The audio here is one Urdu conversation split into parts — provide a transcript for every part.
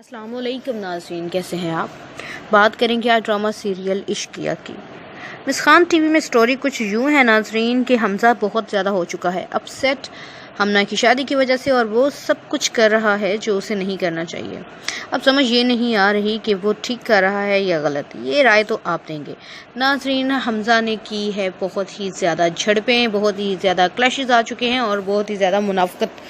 السلام علیکم ناظرین، کیسے ہیں آپ؟ بات کریں گے آج ڈرامہ سیریل عشقیہ کی۔ مسخان ٹی وی میں سٹوری کچھ یوں ہے ناظرین کہ حمزہ بہت زیادہ ہو چکا ہے اپ سیٹ ہمنا کی شادی کی وجہ سے، اور وہ سب کچھ کر رہا ہے جو اسے نہیں کرنا چاہیے۔ اب سمجھ یہ نہیں آ رہی کہ وہ ٹھیک کر رہا ہے یا غلط، یہ رائے تو آپ دیں گے۔ ناظرین، حمزہ نے کی ہے بہت ہی زیادہ جھڑپیں، بہت ہی زیادہ کلیشز آ چکے ہیں اور بہت ہی زیادہ منافقت۔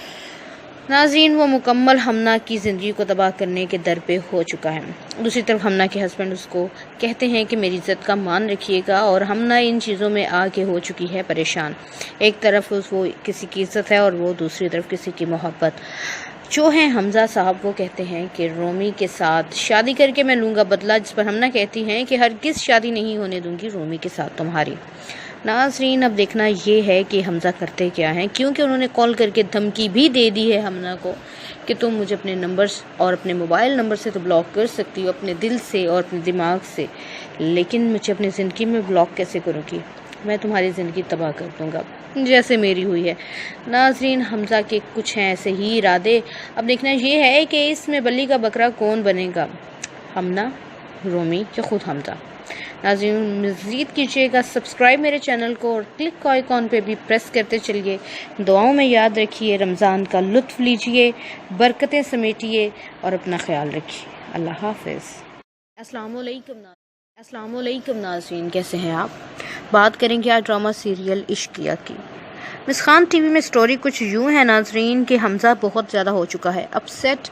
ناظرین، وہ مکمل ہمنا کی زندگی کو تباہ کرنے کے در پہ ہو چکا ہے۔ دوسری طرف ہمنا کے ہسبینڈ اس کو کہتے ہیں کہ میری عزت کا مان رکھیے گا، اور ہمنا ان چیزوں میں آ کے ہو چکی ہے پریشان۔ ایک طرف وہ کسی کی عزت ہے اور وہ دوسری طرف کسی کی محبت۔ جو ہیں حمزہ صاحب، وہ کہتے ہیں کہ رومی کے ساتھ شادی کر کے میں لوں گا بدلہ، جس پر ہمنا کہتی ہیں کہ ہرگز شادی نہیں ہونے دوں گی رومی کے ساتھ تمہاری۔ ناظرین، اب دیکھنا یہ ہے کہ حمزہ کرتے کیا ہیں، کیونکہ انہوں نے کال کر کے دھمکی بھی دے دی ہے ہمنا کو کہ تم مجھے اپنے نمبرز اور اپنے موبائل نمبر سے تو بلاک کر سکتی ہو، اپنے دل سے اور اپنے دماغ سے، لیکن مجھے اپنی زندگی میں بلاک کیسے کرو گی؟ میں تمہاری زندگی تباہ کر دوں گا، جیسے میری ہوئی ہے۔ ناظرین، حمزہ کے کچھ ہیں ایسے ہی ارادے۔ اب دیکھنا یہ ہے کہ اس میں بلی کا بکرا کون بنے گا، ہمنا، رومی یا خود حمزہ؟ ناظرین، مزید کیجیے گا سبسکرائب میرے چینل کو، اور کلک آئیکن پہ بھی پریس کرتے چلیے۔ دعاؤں میں یاد رکھیے، رمضان کا لطف لیجیے، برکتیں سمیٹیے اور اپنا خیال رکھیے۔ اللہ حافظ۔ السلام علیکم ناظرین، کیسے ہیں آپ؟ بات کریں گے آج ڈرامہ سیریل عشقیہ کی۔ مسخان ٹی وی میں سٹوری کچھ یوں ہے ناظرین کہ حمزہ بہت زیادہ ہو چکا ہے اپ سیٹ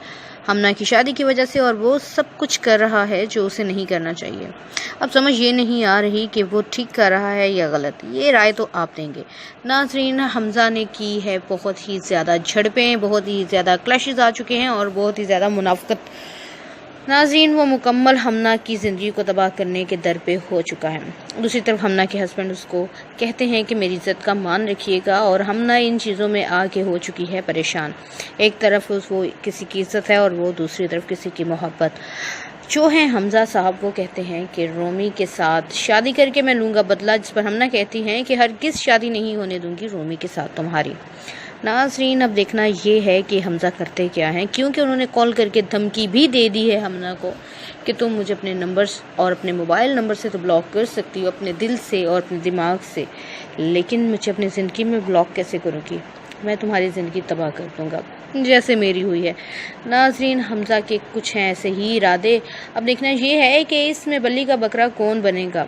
ہمنا کی شادی کی وجہ سے، اور وہ سب کچھ کر رہا ہے جو اسے نہیں کرنا چاہیے۔ اب سمجھ یہ نہیں آ رہی کہ وہ ٹھیک کر رہا ہے یا غلط، یہ رائے تو آپ دیں گے۔ ناظرین، حمزہ نے کی ہے بہت ہی زیادہ جھڑپیں، بہت ہی زیادہ کلیشز آ چکے ہیں اور بہت ہی زیادہ منافقت۔ ناظرین، وہ مکمل ہمنا کی زندگی کو تباہ کرنے کے در پہ ہو چکا ہے۔ دوسری طرف ہمنا کے ہسبینڈ اس کو کہتے ہیں کہ میری عزت کا مان رکھیے گا، اور ہمنا ان چیزوں میں آ کے ہو چکی ہے پریشان۔ ایک طرف وہ کسی کی عزت ہے اور وہ دوسری طرف کسی کی محبت۔ جو ہیں حمزہ صاحب، وہ کہتے ہیں کہ رومی کے ساتھ شادی کر کے میں لوں گا بدلہ، جس پر ہمنا کہتی ہیں کہ ہرگز شادی نہیں ہونے دوں گی رومی کے ساتھ تمہاری۔ ناظرین، اب دیکھنا یہ ہے کہ حمزہ کرتے کیا ہیں، کیونکہ انہوں نے کال کر کے دھمکی بھی دے دی ہے ہمنا کو کہ تم مجھے اپنے نمبرز اور اپنے موبائل نمبر سے تو بلاک کر سکتی ہو، اپنے دل سے اور اپنے دماغ سے، لیکن مجھے اپنی زندگی میں بلاک کیسے کرو گی؟ میں تمہاری زندگی تباہ کر دوں گا، جیسے میری ہوئی ہے۔ ناظرین، حمزہ کے کچھ ہیں ایسے ہی ارادے۔ اب دیکھنا یہ ہے کہ اس میں بلی کا بکرا کون بنے گا،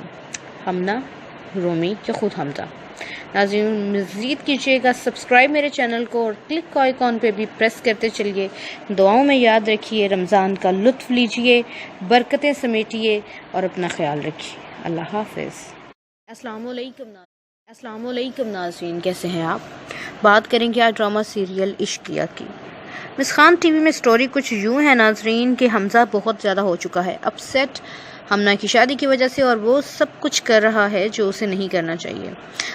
ہمنا، رومی یا خود حمزہ؟ ناظرین، مزید کیجیے گا سبسکرائب میرے چینل کو، اور کلک آئیکن پہ بھی پریس کرتے چلیے۔ دعاؤں میں یاد رکھیے، رمضان کا لطف لیجیے، برکتیں سمیٹیے اور اپنا خیال رکھیے۔ اللہ حافظ۔ السلام علیکم ناظرین، کیسے ہیں آپ؟ بات کریں گے آج ڈرامہ سیریل عشقیہ کی۔ مسخان ٹی وی میں سٹوری کچھ یوں ہے ناظرین کہ حمزہ بہت زیادہ ہو چکا ہے اپ سیٹ ہمنا کی شادی کی وجہ سے، اور وہ سب کچھ کر رہا ہے جو اسے نہیں کرنا چاہیے۔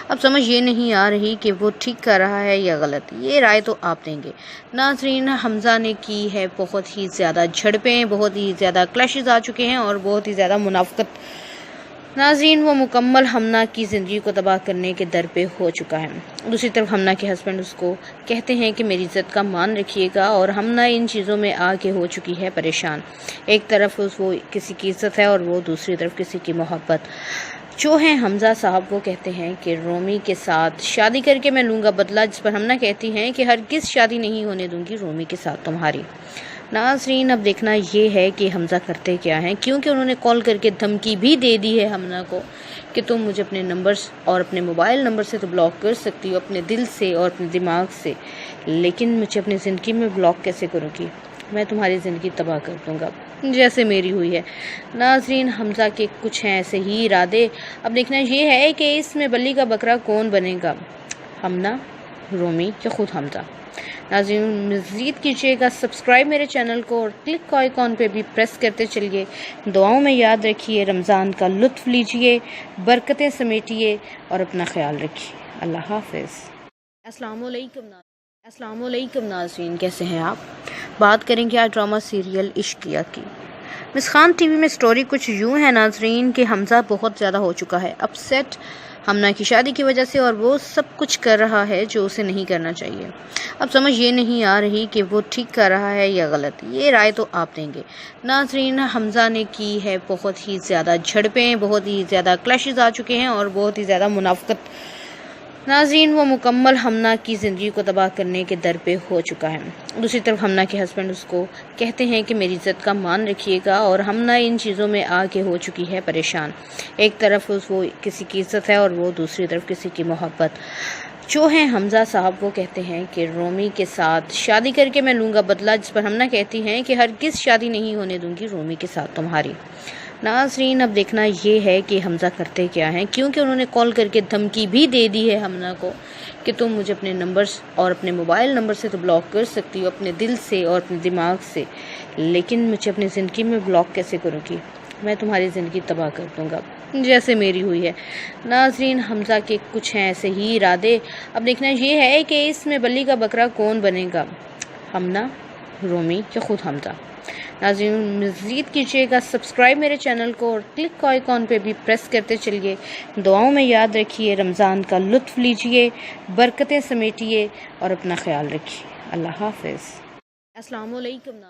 اب سمجھ یہ نہیں آ رہی کہ وہ ٹھیک کر رہا ہے یا غلط، یہ رائے تو آپ دیں گے۔ ناظرین، حمزہ نے کی ہے بہت ہی زیادہ جھڑپیں، بہت ہی زیادہ کلیشز آ چکے ہیں اور بہت ہی زیادہ منافقت۔ ناظرین، وہ مکمل ہمنا کی زندگی کو تباہ کرنے کے در پہ ہو چکا ہے۔ دوسری طرف ہمنا کے ہسبینڈ اس کو کہتے ہیں کہ میری عزت کا مان رکھیے گا، اور ہمنا ان چیزوں میں آ کے ہو چکی ہے پریشان۔ ایک طرف وہ کسی کی عزت ہے اور وہ دوسری طرف کسی کی محبت۔ جو ہیں حمزہ صاحب، وہ کہتے ہیں کہ رومی کے ساتھ شادی کر کے میں لوں گا بدلہ، جس پر ہمنا کہتی ہیں کہ ہرگز شادی نہیں ہونے دوں گی رومی کے ساتھ تمہاری۔ ناظرین، اب دیکھنا یہ ہے کہ حمزہ کرتے کیا ہیں، کیونکہ انہوں نے کال کر کے دھمکی بھی دے دی ہے ہمنا کو کہ تم مجھے اپنے نمبرز اور اپنے موبائل نمبر سے تو بلاک کر سکتی ہو، اپنے دل سے اور اپنے دماغ سے، لیکن مجھے اپنی زندگی میں بلاک کیسے کرو گی؟ میں تمہاری زندگی تباہ کر دوں گا، جیسے میری ہوئی ہے۔ ناظرین، حمزہ کے کچھ ہیں ایسے ہی ارادے۔ اب دیکھنا یہ ہے کہ اس میں بلی کا بکرا کون بنے گا، ہمنا، رومی یا خود حمزہ؟ ناظرین، مزید کیجیے گا سبسکرائب میرے چینل کو، اور کلک آئیکن پہ بھی پریس کرتے چلیے۔ دعاؤں میں یاد رکھیے، رمضان کا لطف لیجیے، برکتیں سمیٹیے اور اپنا خیال رکھیے۔ اللہ حافظ۔ السلام علیکم ناظرین، کیسے ہیں آپ؟ بات کریں گے آج ڈرامہ سیریل عشقیہ کی۔ مسخان ٹی وی میں سٹوری کچھ یوں ہے ناظرین کہ حمزہ بہت زیادہ ہو چکا ہے اپ سیٹ ہمنا کی شادی کی وجہ سے، اور وہ سب کچھ کر رہا ہے جو اسے نہیں کرنا چاہیے۔ اب سمجھ یہ نہیں آ رہی کہ وہ ٹھیک کر رہا ہے یا غلط، یہ رائے تو آپ دیں گے۔ ناظرین، حمزہ نے کی ہے بہت ہی زیادہ جھڑپیں، بہت ہی زیادہ کلیشز آ چکے ہیں اور بہت ہی زیادہ منافقت۔ ناظرین، وہ مکمل ہمنا کی زندگی کو تباہ کرنے کے در پہ ہو چکا ہے۔ دوسری طرف ہمنا کے ہسبینڈ اس کو کہتے ہیں کہ میری عزت کا مان رکھیے گا، اور ہمنا ان چیزوں میں آ کے ہو چکی ہے پریشان۔ ایک طرف وہ کسی کی عزت ہے اور وہ دوسری طرف کسی کی محبت۔ جو ہیں حمزہ صاحب وہ کہتے ہیں کہ رومی کے ساتھ شادی کر کے میں لوں گا بدلہ، جس پر ہمنا کہتی ہیں کہ ہرگز شادی نہیں ہونے دوں گی رومی کے ساتھ تمہاری۔ ناظرین، اب دیکھنا یہ ہے کہ حمزہ کرتے کیا ہیں، کیونکہ انہوں نے کال کر کے دھمکی بھی دے دی ہے ہمنا کو کہ تم مجھے اپنے نمبرز اور اپنے موبائل نمبر سے تو بلاک کر سکتی ہو، اپنے دل سے اور اپنے دماغ سے، لیکن مجھے اپنی زندگی میں بلاک کیسے کرو گی؟ میں تمہاری زندگی تباہ کر دوں گا جیسے میری ہوئی ہے۔ ناظرین، حمزہ کے کچھ ہیں ایسے ہی ارادے۔ اب دیکھنا یہ ہے کہ اس میں بلی کا بکرا کون بنے گا، ہمنا، رومی یا خود حمزہ۔ ناظرین، مزید کیجیے گا سبسکرائب میرے چینل کو، اور کلک آئیکن پہ بھی پریس کرتے چلیے۔ دعاؤں میں یاد رکھیے، رمضان کا لطف لیجیے، برکتیں سمیٹیے اور اپنا خیال رکھیے۔ اللہ حافظ۔ السلام علیکم۔